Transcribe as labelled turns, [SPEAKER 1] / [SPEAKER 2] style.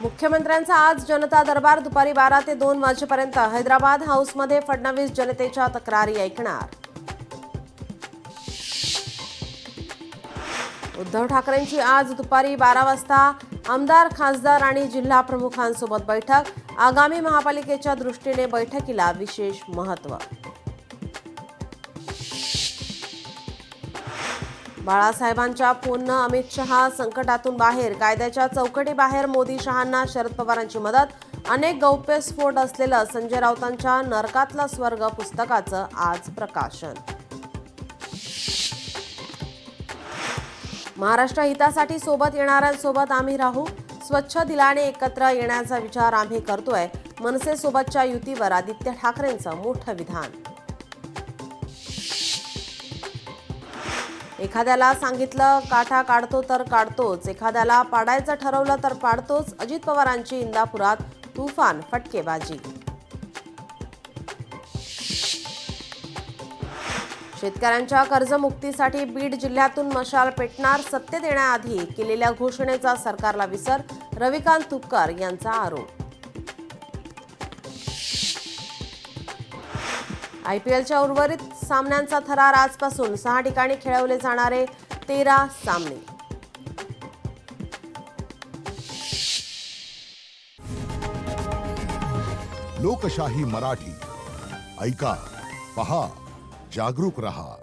[SPEAKER 1] मुख्यमंत्र्यांचा आज जनता दरबार दुपारी 12 ते 2 वाजेपर्यंत हैदराबाद हाऊसमध्ये फडणवीस जनतेच्या तक्रारी ऐकणार. उद्धव ठाकरेंची आज दुपारी 12 वाजता आमदार, खासदार आणि जिल्हा प्रमुखांसोबत बैठक. आगामी महापालिकेच्या दृष्टीने बैठकीला विशेष महत्त्व. बाळासाहेबांच्या फोननं अमित शहा संकटातून बाहेर. कायद्याच्या चौकटीबाहेर मोदी शहांना शरद पवारांची मदत. अनेक गौप्यस्फोट असलेलं संजय राऊतांच्या नरकातला स्वर्ग पुस्तकाचं आज प्रकाशन. महाराष्ट्र हितासाठी सोबत येणाऱ्यांसोबत आम्ही राहू. स्वच्छ दिलाने एकत्र येण्याचा विचार आम्ही करतोय. मनसेसोबतच्या युतीवर आदित्य ठाकरेंचं मोठं विधान. एखाद्याला सांगितलं काठा काढतो तर काढतोच, एखाद्याला पाडायचं ठरवलं तर पाडतोच. अजित पवारांची इंदापुरात तुफान फटकेबाजी. शेतकऱ्यांच्या कर्जमुक्तीसाठी बीड जिल्ह्यातून मशाल पेटणार. सत्तेत येण्याआधी केलेल्या घोषणेचा सरकारला विसर. रविकांत तुपकर यांचा आरोप. आयपीएलच्या उर्वरित सामन्यांचा थरार आजपासून 6 ठिकाणी खेळवले जाणारे 13 सामने.
[SPEAKER 2] लोकशाही मराठी ऐका, पहा, जागरूक रहा.